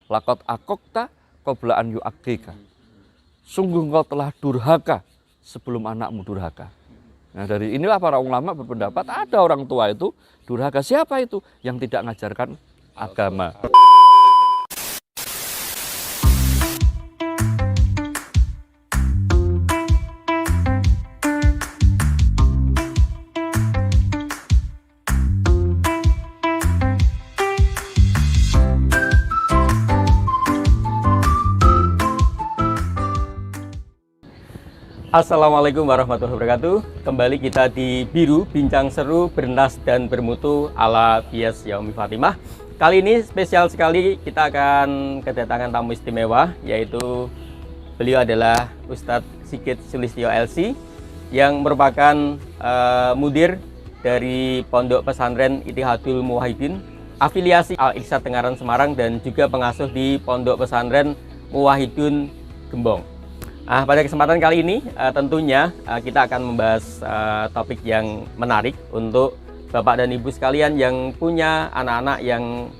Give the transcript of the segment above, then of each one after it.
Laqad aqaqta qabla an yu'aqqika. Sungguh engkau telah durhaka sebelum anakmu durhaka. Nah, dari inilah para ulama berpendapat ada orang tua itu durhaka. Siapa itu? Yang tidak mengajarkan agama. Assalamualaikum warahmatullahi wabarakatuh. Kembali kita di Biru, bincang seru, bernas dan bermutu ala Bias Yaumi Fatimah. Kali ini spesial sekali, kita akan kedatangan tamu istimewa, yaitu beliau adalah Ustadz Sigit Sulistyo LC yang merupakan mudir dari Pondok Pesantren Ittihadul Muwahhidin, afiliasi Al-Irsyad Tengaran Semarang, dan juga pengasuh di Pondok Pesantren Muwahhidun Gembong. Pada kesempatan kali ini tentunya kita akan membahas topik yang menarik untuk Bapak dan Ibu sekalian yang punya anak-anak yang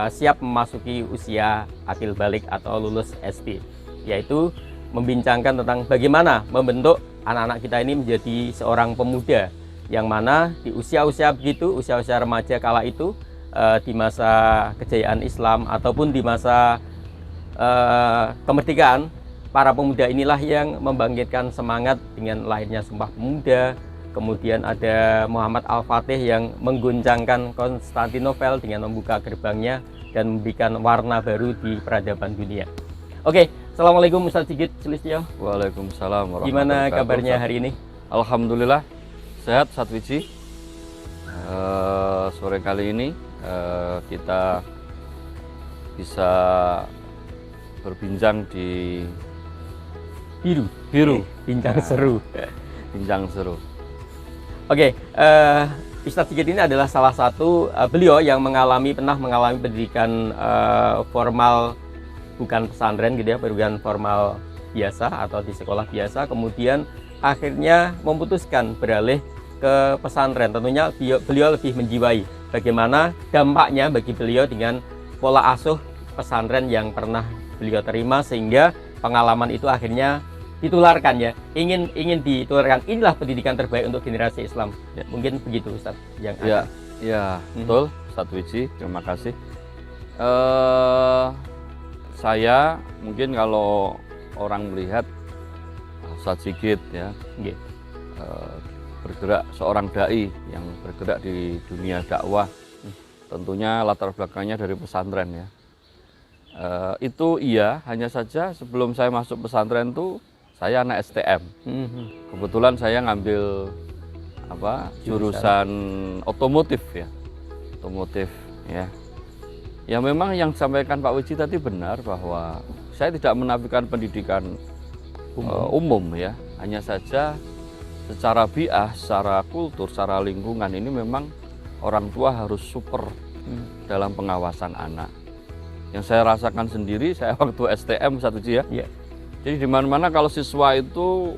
siap memasuki usia akil balik atau lulus SD, yaitu membincangkan tentang bagaimana membentuk anak-anak kita ini menjadi seorang pemuda yang mana di usia-usia begitu, usia-usia remaja kala itu, di masa kejayaan Islam ataupun di masa kemerdekaan, para pemuda inilah yang membangkitkan semangat dengan lahirnya Sumpah Pemuda. Kemudian ada Muhammad Al-Fatih yang mengguncangkan Konstantinopel dengan membuka gerbangnya dan memberikan warna baru di peradaban dunia. Oke, Assalamualaikum Ustadz Sigit Sulistyo. Waalaikumsalam warahmatullahi Gimana wabarakatuh. kabarnya hari ini? Alhamdulillah sehat, Satwiji. Sore kali ini kita bisa berbincang di Biru, Bincang seru. bincang seru. Oke, Ustadz Sigit ini adalah salah satu beliau yang pernah mengalami pendidikan formal, bukan pesantren gitu ya, pendidikan formal biasa atau di sekolah biasa, kemudian akhirnya memutuskan beralih ke pesantren. Tentunya beliau lebih menjiwai bagaimana dampaknya bagi beliau dengan pola asuh pesantren yang pernah beliau terima, sehingga pengalaman itu akhirnya ditularkan ya, ingin ditularkan. Inilah pendidikan terbaik untuk generasi Islam ya, mungkin begitu Ustaz yang ya, ya betul Satwiji, terima kasih. Saya mungkin kalau orang melihat Ustadz Sigit ya, bergerak seorang dai yang bergerak di dunia dakwah, tentunya latar belakangnya dari pesantren ya. Itu iya, hanya saja sebelum saya masuk pesantren itu saya anak STM. Kebetulan saya ngambil jurusan otomotif ya. Otomotif ya. Ya memang yang disampaikan Pak Wiji tadi benar bahwa saya tidak menafikan pendidikan umum ya. Hanya saja secara biah, secara kultur, secara lingkungan ini memang orang tua harus super dalam pengawasan anak. Yang saya rasakan sendiri, saya waktu STM ya. Jadi di mana-mana kalau siswa itu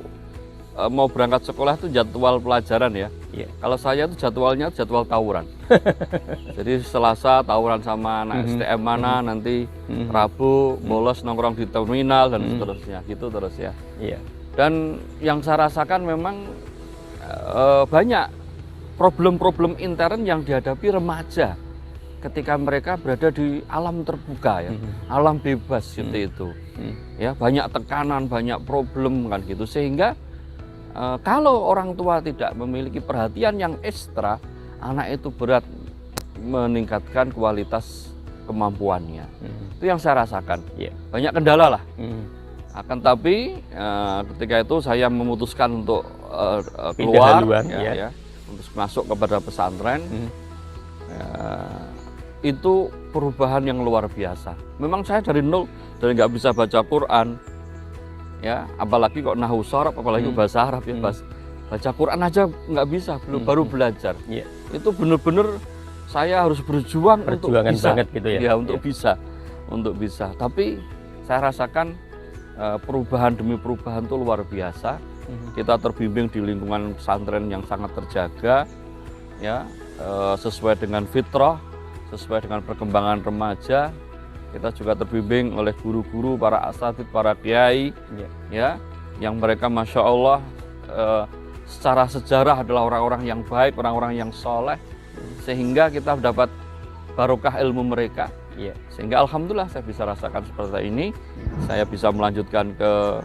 mau berangkat sekolah itu jadwal pelajaran ya. Kalau saya itu jadwalnya jadwal tawuran. Jadi Selasa tawuran sama anak STM mana, nanti Rabu bolos nongkrong di terminal dan seterusnya, gitu terus ya. Dan yang saya rasakan memang banyak problem-problem intern yang dihadapi remaja ketika mereka berada di alam terbuka ya, alam bebas seperti itu. Ya, banyak tekanan, banyak problem kan gitu, sehingga kalau orang tua tidak memiliki perhatian yang ekstra, anak itu berat meningkatkan kualitas kemampuannya. Itu yang saya rasakan. Banyak kendala lah. Akan tapi ketika itu saya memutuskan untuk keluar untuk masuk kepada pesantren. Itu perubahan yang luar biasa. Memang saya dari nol, dari nggak bisa baca Quran, ya, apalagi kok nahwu sharaf, apalagi bahasa Arab ya, baca Quran aja nggak bisa, baru belajar. Itu benar-benar saya harus berjuang untuk bisa, banget gitu ya. Untuk bisa. Tapi saya rasakan perubahan demi perubahan itu luar biasa. Kita terbimbing di lingkungan pesantren yang sangat terjaga, ya, sesuai dengan fitrah, sesuai dengan perkembangan remaja, kita juga terbimbing oleh guru-guru, para asatidz, para kiai, ya, yang mereka masya Allah secara sejarah adalah orang-orang yang baik, orang-orang yang soleh, sehingga kita dapat barokah ilmu mereka. Sehingga alhamdulillah saya bisa rasakan seperti ini. Saya bisa melanjutkan ke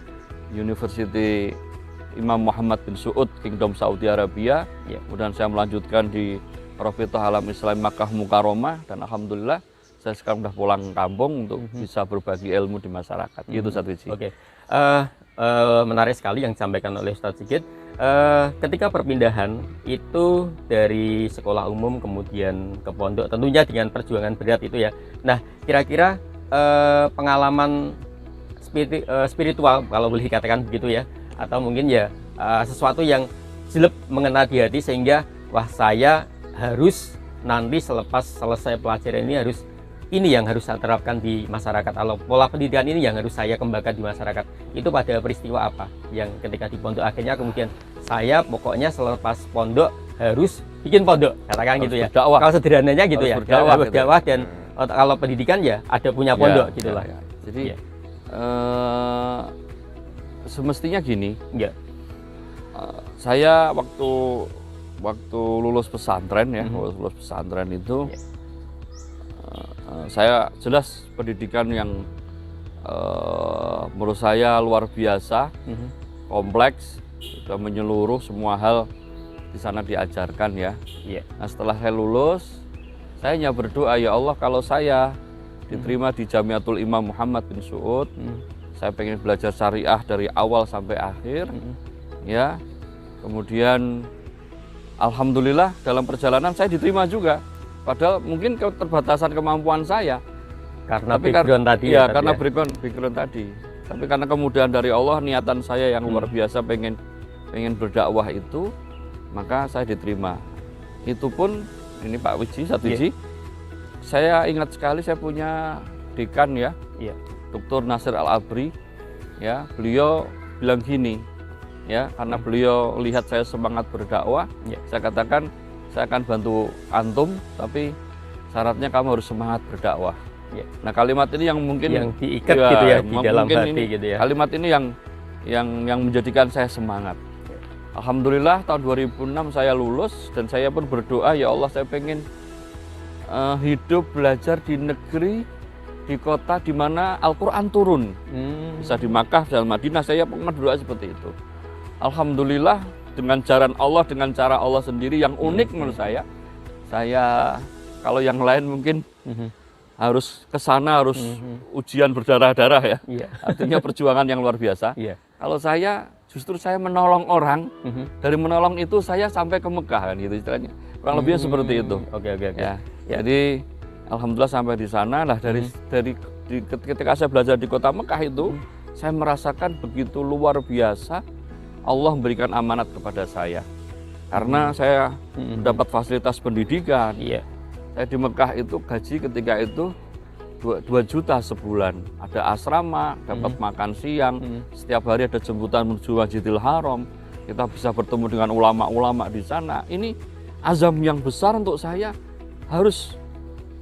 University Imam Muhammad bin Saud, Kingdom Saudi Arabia. Kemudian saya melanjutkan di Rabithah Alam Islam Makkah Mukarramah, dan alhamdulillah saya sekarang sudah pulang kampung untuk bisa berbagi ilmu di masyarakat. Itu Ustadz Wiji. Oke. Menarik sekali yang disampaikan oleh Ustadz Sigit. Ketika perpindahan itu dari sekolah umum kemudian ke pondok, tentunya dengan perjuangan berat itu ya. Nah, kira-kira pengalaman spiritual kalau boleh dikatakan begitu ya, atau mungkin ya sesuatu yang jelek mengena di hati sehingga wah, saya harus nanti selepas selesai pelajaran ini ini yang harus saya terapkan di masyarakat, atau pola pendidikan ini yang harus saya kembangkan di masyarakat. Itu pada peristiwa apa yang ketika di pondok akhirnya kemudian saya pokoknya selepas pondok harus bikin pondok, katakan gitu ya. Berdakwah. Kalau sederhananya gitu harus ya, berdakwah, dan kalau pendidikan ya ada punya pondok gitulah. Jadi semestinya gini, saya waktu lulus pesantren ya, lulus pesantren itu saya jelas pendidikan yang menurut saya luar biasa, kompleks, sudah menyeluruh, semua hal di sana diajarkan ya. Nah, setelah saya lulus, saya hanya berdoa, ya Allah, kalau saya diterima di Jamiatul Imam Muhammad bin Saud, saya pengen belajar syariah dari awal sampai akhir, ya. Kemudian alhamdulillah dalam perjalanan saya diterima juga, padahal mungkin keterbatasan kemampuan saya karena background tadi ya, karena background tadi. Tapi karena kemudahan dari Allah, niatan saya yang luar biasa pengen berdakwah itu, maka saya diterima. Itu pun ini Pak Wiji, saya ingat sekali saya punya dekan ya, Dr. Nasir Al-Abri, ya, beliau bilang gini, ya, karena beliau lihat saya semangat berdakwah, saya katakan saya akan bantu antum, tapi syaratnya kamu harus semangat berdakwah. Nah, kalimat ini yang mungkin yang diikat gitu ya di dalam hati ini, gitu ya. Kalimat ini yang menjadikan saya semangat. Alhamdulillah tahun 2006 saya lulus, dan saya pun berdoa, ya Allah, saya pengen hidup belajar di negeri, di kota di mana Al-Quran turun, bisa di Makkah dan Madinah. Saya pernah berdoa seperti itu. Alhamdulillah dengan jalan Allah, dengan cara Allah sendiri yang unik menurut saya kalau yang lain mungkin harus ke sana, harus ujian berdarah-darah ya. Artinya perjuangan yang luar biasa. Kalau saya justru saya menolong orang, dari menolong itu saya sampai ke Mekah kan gitu istilahnya. Kurang lebihnya seperti itu. Ya. Jadi alhamdulillah sampai di sana lah, ketika saya belajar di kota Mekah itu, saya merasakan begitu luar biasa Allah memberikan amanat kepada saya. Karena saya mendapat fasilitas pendidikan. Saya di Mekah itu gaji ketika itu 2 juta sebulan. Ada asrama, dapat makan siang, setiap hari ada jemputan menuju Masjidil Haram. Kita bisa bertemu dengan ulama-ulama di sana. Ini azam yang besar untuk saya harus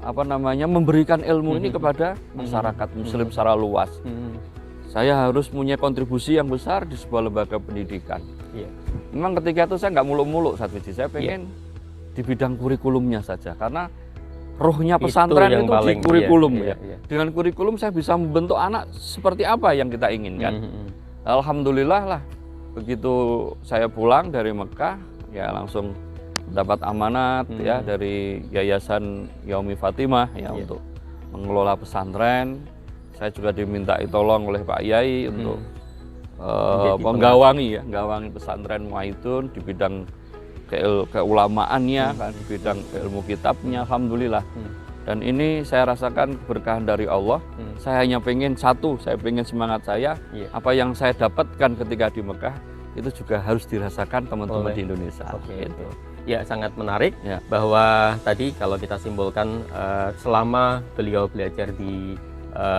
memberikan ilmu ini kepada masyarakat muslim secara luas. Saya harus punya kontribusi yang besar di sebuah lembaga pendidikan. Memang ketika itu saya nggak muluk-muluk saat itu, saya pengen di bidang kurikulumnya saja, karena rohnya pesantren itu di kurikulum ya. Dengan kurikulum saya bisa membentuk anak seperti apa yang kita inginkan. Alhamdulillah lah, begitu saya pulang dari Mekah ya langsung dapat amanat ya dari Yayasan Yaumi Fatimah ya untuk mengelola pesantren. Saya juga diminta tolong oleh Pak Yai untuk menggawangi pesantren Muaidun di bidang keulamaannya, kan, di bidang ilmu kitabnya, alhamdulillah. Dan ini saya rasakan keberkahan dari Allah. Saya hanya pengen saya pengen semangat saya, apa yang saya dapatkan ketika di Mekah itu juga harus dirasakan teman-teman di Indonesia. Gitu. Ya, sangat menarik bahwa tadi kalau kita simpulkan selama beliau belajar di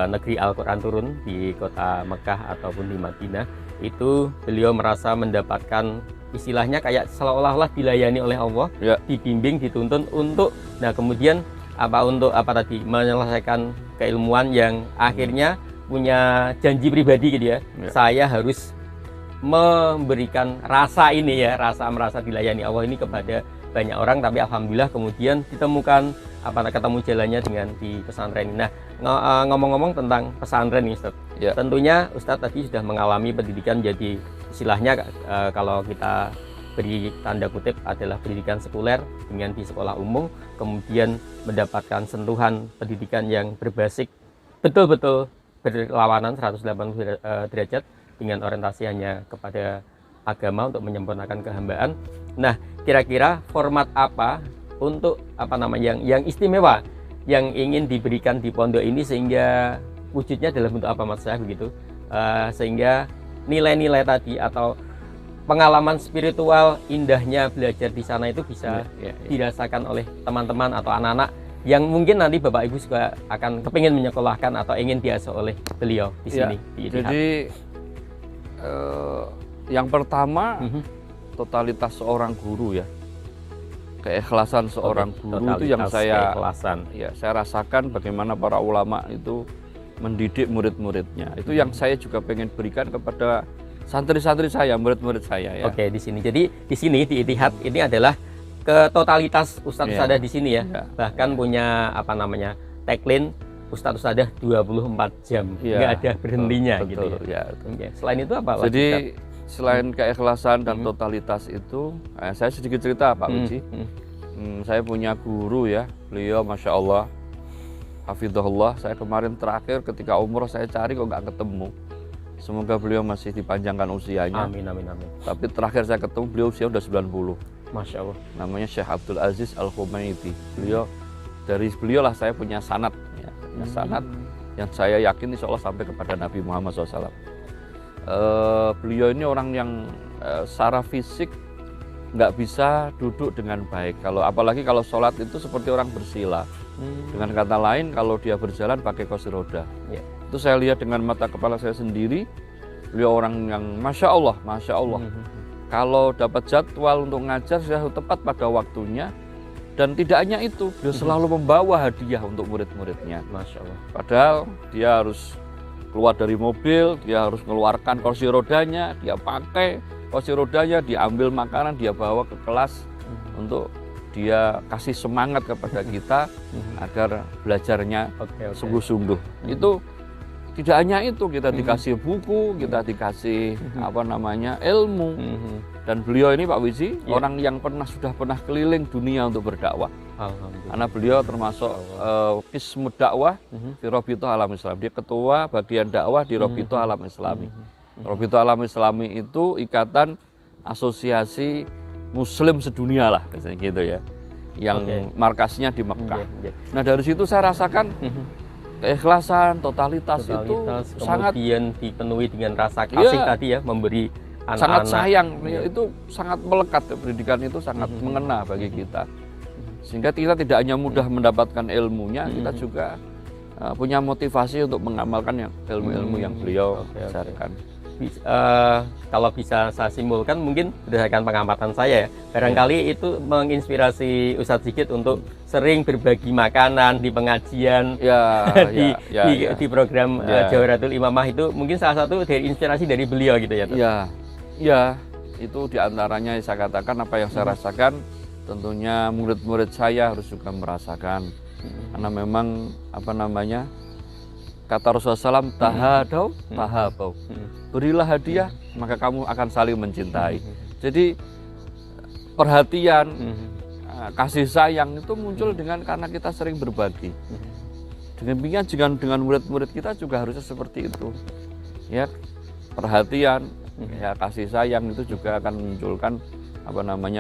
negeri Al-Quran turun di kota Mekah ataupun di Madinah, itu beliau merasa mendapatkan istilahnya kayak seolah-olah dilayani oleh Allah, dibimbing, dituntun untuk kemudian menyelesaikan keilmuan yang akhirnya punya janji pribadi gitu ya. Saya harus memberikan rasa ini ya, rasa merasa dilayani Allah ini kepada banyak orang, tapi alhamdulillah kemudian ditemukan ketemu jalannya dengan di pesantren ini. Nah, ngomong-ngomong tentang pesantren ini, Ustaz. Ya. Tentunya Ustaz tadi sudah mengalami pendidikan, jadi istilahnya kalau kita beri tanda kutip adalah pendidikan sekuler dengan di sekolah umum, kemudian mendapatkan sentuhan pendidikan yang berbasis betul-betul berlawanan 180 derajat dengan orientasi hanya kepada agama untuk menyempurnakan kehambaan. Nah, kira-kira format apa untuk yang istimewa yang ingin diberikan di pondok ini sehingga wujudnya dalam bentuk apa, Mas saya begitu, sehingga nilai-nilai tadi atau pengalaman spiritual indahnya belajar di sana itu bisa dirasakan oleh teman-teman atau anak-anak yang mungkin nanti Bapak Ibu juga akan kepingin menyekolahkan atau ingin diasuh oleh beliau di sini. Jadi yang pertama totalitas seorang guru ya, keikhlasan seorang guru itu yang saya rasakan bagaimana para ulama itu mendidik murid-muridnya. Itu yang saya juga pengen berikan kepada santri-santri saya, murid-murid saya ya. Oke, di sini. Jadi di sini di Ittihad ini adalah ketotalitas Ustadz-Ustadzah di sini ya. Bahkan punya tagline Ustadz-Ustadzah 24 jam. Nggak ada berhentinya gitu ya. Selain itu apa? Jadi selain keikhlasan dan totalitas itu, saya sedikit cerita Pak Uji. Saya punya guru ya, beliau Masya Allah, hafidhahullah. Saya kemarin terakhir ketika umroh saya cari kok nggak ketemu. Semoga beliau masih dipanjangkan usianya. Amin, amin, amin. Tapi terakhir saya ketemu beliau usia udah 90. Masya Allah. Namanya Syekh Abdul Aziz Al-Khumaiti. Dari beliau lah saya punya sanad ya. Sanad yang saya yakin insya Allah sampai kepada Nabi Muhammad SAW. Beliau ini orang yang secara fisik nggak bisa duduk dengan baik. Apalagi kalau sholat itu seperti orang bersila. Dengan kata lain, kalau dia berjalan pakai kursi roda. Itu saya lihat dengan mata kepala saya sendiri. Beliau orang yang Masya Allah. Kalau dapat jadwal untuk ngajar sudah tepat pada waktunya. Dan tidak hanya itu, beliau selalu membawa hadiah untuk murid-muridnya. Masya Allah. Padahal dia harus keluar dari mobil, dia harus mengeluarkan kursi rodanya, dia pakai kursi rodanya, dia ambil makanan, dia bawa ke kelas untuk dia kasih semangat kepada kita agar belajarnya sungguh-sungguh. Itu tidak hanya itu, kita dikasih buku, kita dikasih ilmu. Dan beliau ini Pak Wizi orang yang sudah pernah keliling dunia untuk berdakwah. Karena beliau termasuk Qismud dakwah di Rabithah Alam Islam. Dia ketua bagian dakwah di Rabithah Alam Islami. Rabithah Alam Islami itu ikatan asosiasi Muslim sedunia lah, biasanya gitu ya. Yang markasnya di Mekah. Nah dari situ saya rasakan keikhlasan, totalitas itu sangat kemudian dipenuhi dengan rasa kasih tadi ya, memberi anak-anak. Sangat sayang, itu sangat melekat, pendidikan itu sangat mengena bagi kita. Sehingga kita tidak hanya mudah mendapatkan ilmunya, kita juga punya motivasi untuk mengamalkan ilmu-ilmu yang beliau ajarkan. Kalau bisa saya simpulkan mungkin berdasarkan pengamatan saya ya, barangkali itu menginspirasi Ustadz Sigit untuk sering berbagi makanan di pengajian di program Jawharatul Imamah. Itu mungkin salah satu dari inspirasi dari beliau gitu ya. Ya, itu diantaranya saya katakan apa yang saya rasakan. Tentunya murid-murid saya harus juga merasakan, karena memang kata Rasulullah SAW, tahadau, tahabau. Berilah hadiah, maka kamu akan saling mencintai. Jadi perhatian, kasih sayang itu muncul karena kita sering berbagi. Demikian dengan murid-murid kita juga harusnya seperti itu. Ya, perhatian, ya kasih sayang itu juga akan memunculkan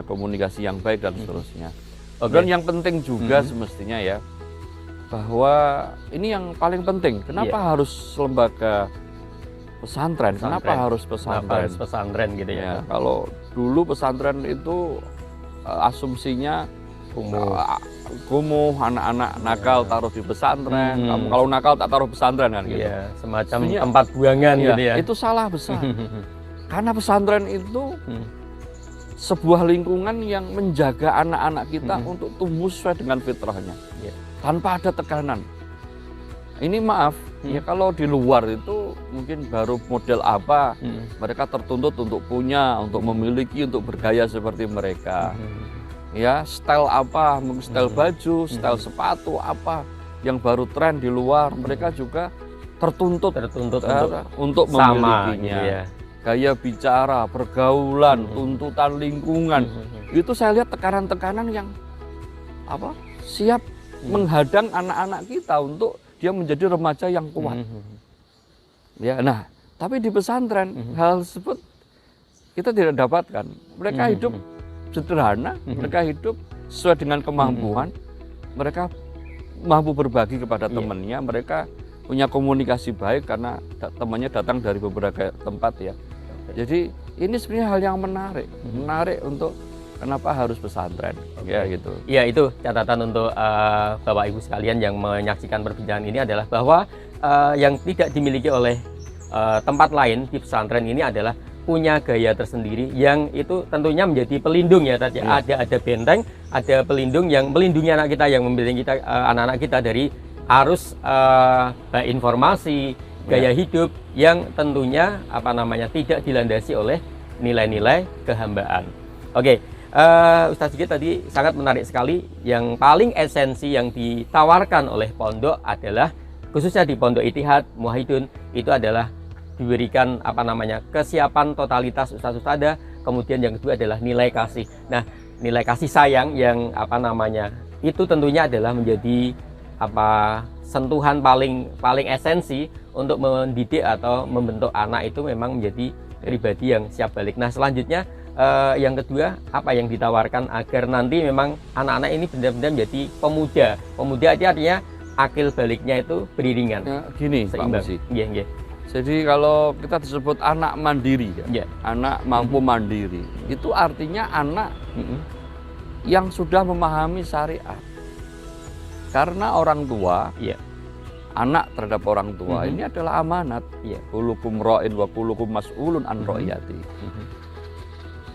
komunikasi yang baik dan seterusnya. Dan yang penting juga semestinya ya, bahwa ini yang paling penting. Kenapa harus lembaga pesantren? Kenapa harus pesantren gitu ya? Kalau dulu pesantren itu asumsinya kumuh, anak-anak nakal taruh di pesantren. Kamu kalau nakal tak taruh pesantren kan gitu. Semacam tempat buangan gitu ya. Itu salah besar. Karena pesantren itu sebuah lingkungan yang menjaga anak-anak kita untuk tumbuh sesuai dengan fitrahnya. Tanpa ada tekanan. ini maaf, ya kalau di luar itu mungkin baru model apa, mereka tertuntut untuk punya, untuk memiliki, untuk bergaya seperti mereka. Ya, style apa, mungkin style baju, style sepatu apa yang baru tren di luar, mereka juga tertuntut untuk sama, memilikinya. gitu ya. Gaya bicara, pergaulan, tuntutan lingkungan, itu saya lihat tekanan-tekanan yang siap menghadang anak-anak kita untuk dia menjadi remaja yang kuat. Ya, nah, tapi di pesantren hal tersebut kita tidak dapatkan. Mereka hidup sederhana, mereka hidup sesuai dengan kemampuan, mereka mampu berbagi kepada temannya, mereka punya komunikasi baik karena temannya datang dari beberapa tempat ya. Jadi ini sebenarnya hal yang menarik untuk kenapa harus pesantren, ya gitu. Iya, itu catatan untuk Bapak Ibu sekalian yang menyaksikan perbincangan ini adalah bahwa yang tidak dimiliki oleh tempat lain di pesantren ini adalah punya gaya tersendiri yang itu tentunya menjadi pelindung ya tadi. Ada benteng, ada pelindung yang melindungi anak kita, yang membimbing kita, anak-anak kita dari arus informasi, gaya hidup yang tentunya tidak dilandasi oleh nilai-nilai kehambaan. Oke, Ustadz Sigit tadi sangat menarik sekali. Yang paling esensi yang ditawarkan oleh pondok adalah khususnya di Pondok Ittihad Muwahhidun itu adalah diberikan kesiapan totalitas ustadz-ustadzah. Kemudian yang kedua adalah nilai kasih. Nah, nilai kasih sayang yang itu tentunya adalah menjadi sentuhan paling esensi untuk mendidik atau membentuk anak itu memang menjadi pribadi yang siap balik. Nah, selanjutnya yang kedua apa yang ditawarkan agar nanti memang anak-anak ini benar-benar menjadi pemuda. Pemuda artinya akil baliknya itu beriringan. Ya, gini, seimbang. Pak Musi. Iya. Jadi kalau kita disebut anak mandiri, anak mampu mandiri, itu artinya anak yang sudah memahami syariat. Karena orang tua, anak terhadap orang tua ini adalah amanat. Kulukum ra'in wa kulukum mas'ulun an ra'iyati.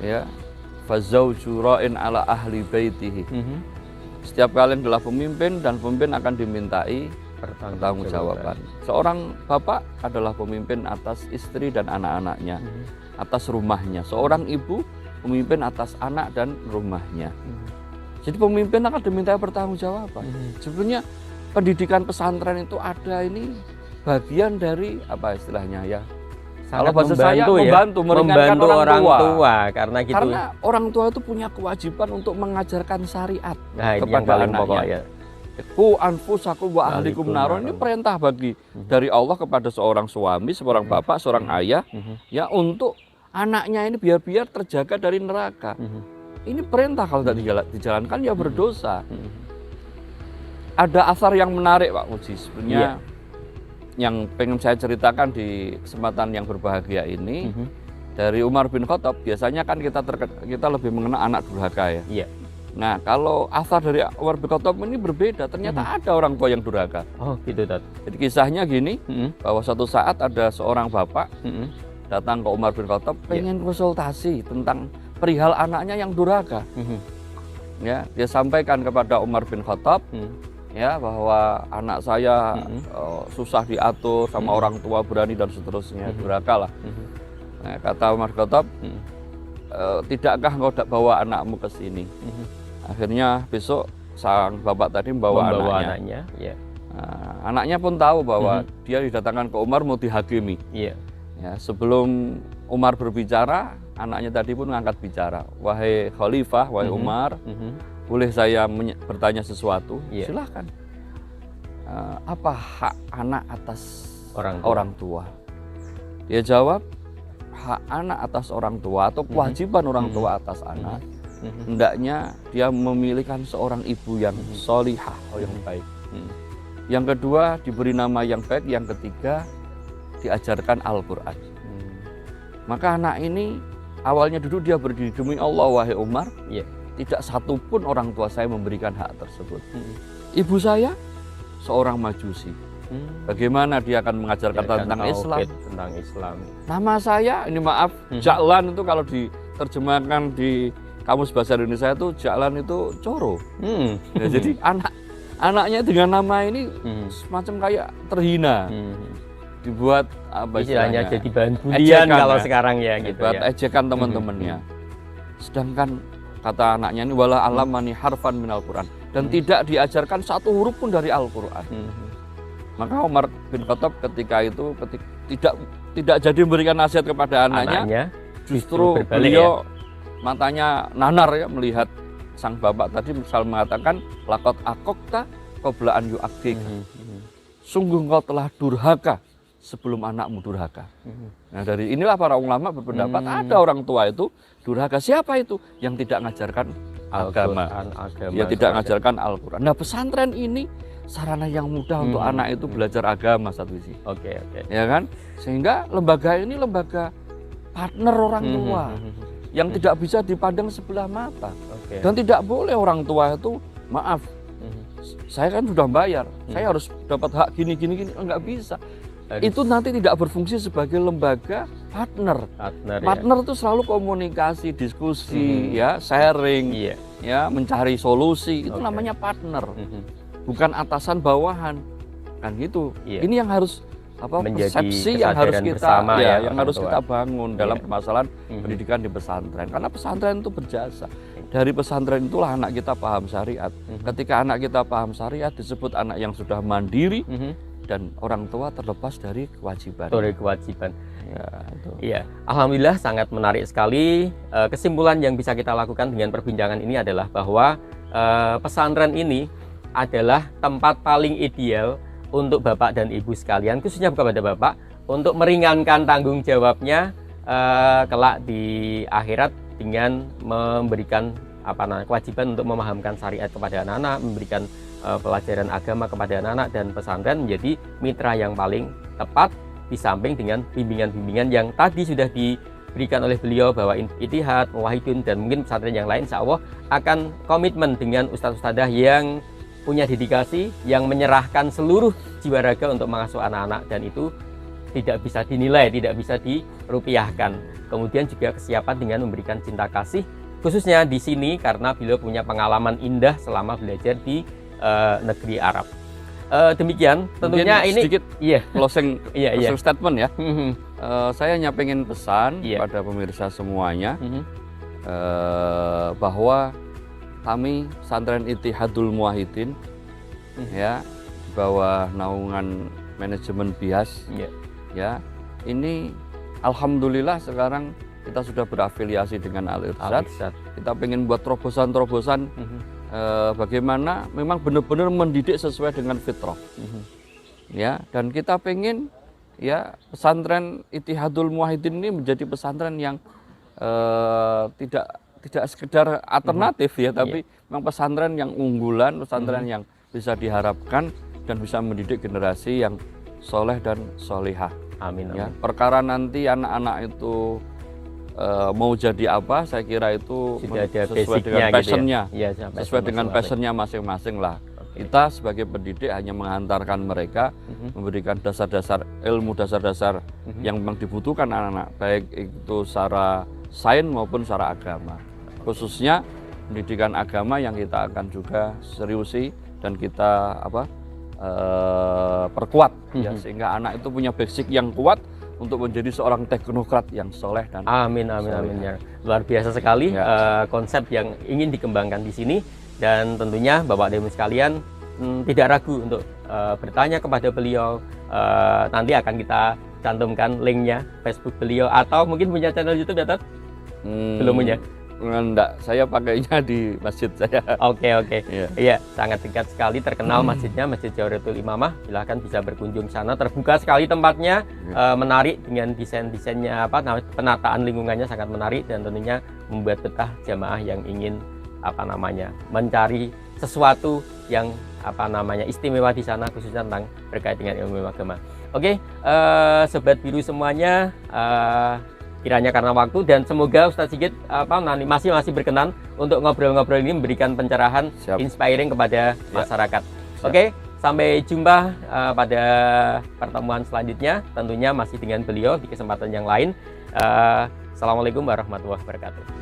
Ya, fazauju ra'in ala ahli baitihi. Setiap kalian adalah pemimpin dan pemimpin akan dimintai pertanggungjawaban. Seorang bapak adalah pemimpin atas istri dan anak-anaknya, atas rumahnya. Seorang ibu pemimpin atas anak dan rumahnya. Jadi pemimpin akan dimintai pertanggungjawaban. Sebenarnya pendidikan pesantren itu ada ini bagian dari istilahnya ya. Kalau bahasa saya membantu meringankan orang tua. Karena orang tua itu punya kewajiban untuk mengajarkan syariat kepada anaknya. Ku anfusakum wa ahlikum naron, ini perintah dari Allah kepada seorang suami, seorang bapak, seorang ayah ya untuk anaknya ini biar terjaga dari neraka. Ini perintah, kalau tidak dijalankan ya berdosa. Ada asar yang menarik Pak Muji sebenarnya yang pengen saya ceritakan di kesempatan yang berbahagia ini dari Umar bin Khattab. Biasanya kan kita lebih mengenal anak durhaka ya. Nah, kalau asar dari Umar bin Khattab ini berbeda. Ternyata ada orang tua yang durhaka. Oh gitu, Tat. Jadi kisahnya gini, bahwa suatu saat ada seorang bapak datang ke Umar bin Khattab pengen konsultasi tentang perihal anaknya yang durhaka. Ya, dia sampaikan kepada Umar bin Khattab ya bahwa anak saya susah diatur sama orang tua, berani dan seterusnya, durhaka lah. Nah, kata Umar bin Khattab, tidakkah engkau bawa anakmu ke sini? Akhirnya besok sang bapak tadi membawa anaknya. Nah, anaknya pun tahu bahwa dia didatangkan ke Umar mau dihakimi. Ya, sebelum Umar berbicara, anaknya tadi pun mengangkat bicara. Wahai Khalifah, wahai Umar, boleh saya bertanya sesuatu? Silahkan. Apa hak anak atas orang tua? Dia jawab, hak anak atas orang tua atau kewajiban orang tua atas anak, hendaknya dia memilihkan seorang ibu yang sholihah, yang baik. Yang kedua, diberi nama yang baik. Yang ketiga, diajarkan Al-Quran. Maka anak ini awalnya duduk dia berdiri, demi Allah wahai Umar, tidak satupun orang tua saya memberikan hak tersebut. Ibu saya seorang majusi. Bagaimana dia akan mengajarkan tentang Islam? Nama saya, ini maaf, Ja'lan itu kalau diterjemahkan di Kamus Bahasa Indonesia itu Ja'lan itu coro. Ya, jadi anaknya dengan nama ini semacam kayak terhina, dibuat apa istilahnya istilahnya, jadi bahan bulian kalau ya. sekarang ya gitu Dibuat ya. ejekan teman-temannya. Sedangkan kata anaknya ini wala alamani harfan minal Quran, dan tidak diajarkan satu huruf pun dari Al-Quran. Maka Umar bin Khattab ketika itu tidak jadi memberikan nasihat kepada anaknya, justru beliau matanya nanar ya melihat sang bapak tadi misal mengatakan lakot akokta qobla an yu'aqqika. Sungguh engkau telah durhaka sebelum anakmu durhaka. Nah dari inilah para ulama berpendapat ada orang tua itu durhaka. Siapa itu? Yang tidak mengajarkan agama, yang tidak mengajarkan Al-Quran. Nah pesantren ini sarana yang mudah untuk anak itu belajar agama satu sisi. Oke. Ya kan? Sehingga lembaga ini lembaga partner orang tua yang tidak bisa dipandang sebelah mata. Dan tidak boleh orang tua itu maaf. Saya kan sudah bayar, saya harus dapat hak gini, enggak bisa. Itu nanti tidak berfungsi sebagai lembaga partner. Partner itu selalu komunikasi, diskusi, ya, sharing, ya, mencari solusi. Itu namanya partner. Bukan atasan bawahan, kan gitu. Ini yang harus persepsi yang harus kita bersama, yang harus kita bangun dalam permasalahan pendidikan di pesantren. Karena pesantren itu berjasa. Dari pesantren itulah anak kita paham syariat. Ketika anak kita paham syariat disebut anak yang sudah mandiri dan orang tua terlepas dari kewajiban. Iya, alhamdulillah sangat menarik sekali. Kesimpulan yang bisa kita lakukan dengan perbincangan ini adalah bahwa pesantren ini adalah tempat paling ideal untuk Bapak dan Ibu sekalian, khususnya kepada Bapak, untuk meringankan tanggung jawabnya kelak di akhirat dengan memberikan kewajiban untuk memahamkan syariat kepada anak-anak, memberikan pelajaran agama kepada anak-anak, dan pesantren menjadi mitra yang paling tepat di samping dengan bimbingan-bimbingan yang tadi sudah diberikan oleh beliau bahwa Ittihad, Muwahhidun, dan mungkin pesantren yang lain insya Allah akan komitmen dengan ustadz-ustadzah yang punya dedikasi, yang menyerahkan seluruh jiwa raga untuk mengasuh anak-anak, dan itu tidak bisa dinilai, tidak bisa dirupiahkan. Kemudian juga kesiapan dengan memberikan cinta kasih, khususnya di sini karena beliau punya pengalaman indah selama belajar di negeri Arab. Demikian tentunya ini sedikit closing statement ya. Saya hanya pengen pesan pada pemirsa semuanya bahwa kami pesantren Ittihadul Muwahhidin ya di bawah naungan manajemen BIAS ya ini alhamdulillah sekarang kita sudah berafiliasi dengan Al-Irsyad. Kita pengen buat terobosan-terobosan bagaimana memang benar-benar mendidik sesuai dengan fitrah ya, dan kita pengen ya pesantren Ittihadul Muwahhidin ini menjadi pesantren yang tidak sekedar alternatif ya, tapi memang pesantren yang unggulan, pesantren yang bisa diharapkan dan bisa mendidik generasi yang soleh dan solihah. Amin. Ya, perkara nanti anak-anak itu mau jadi apa, saya kira itu sesuai dengan passionnya, gitu ya? Sesuai dengan passionnya masing-masing lah. Kita sebagai pendidik hanya menghantarkan mereka, memberikan dasar-dasar ilmu, dasar-dasar yang memang dibutuhkan anak-anak, baik itu secara sains maupun secara agama. Khususnya pendidikan agama yang kita akan juga seriusi dan kita perkuat ya, sehingga anak itu punya basic yang kuat untuk menjadi seorang teknokrat yang soleh dan amin ya. Luar biasa sekali konsep yang ingin dikembangkan di sini, dan tentunya Bapak dan Ibu sekalian tidak ragu untuk bertanya kepada beliau. Nanti akan kita cantumkan linknya Facebook beliau, atau mungkin punya channel YouTube ya, Tat? Belum punya? Enggak, saya pakainya di masjid saya. Oke. Iya, sangat dekat sekali, terkenal masjidnya, Masjid Jawharatul Imamah. Silahkan bisa berkunjung sana, terbuka sekali tempatnya, menarik dengan desain-desainnya, penataan lingkungannya sangat menarik, dan tentunya membuat betah jamaah yang ingin mencari sesuatu yang istimewa di sana, khususnya tentang berkait dengan ilmu agama. Oke, sobat biru semuanya, kiranya karena waktu, dan semoga Ustadz Sigit masih berkenan untuk ngobrol-ngobrol ini, memberikan pencerahan inspiring kepada masyarakat. Oke, sampai jumpa pada pertemuan selanjutnya, tentunya masih dengan beliau di kesempatan yang lain. Assalamualaikum warahmatullahi wabarakatuh.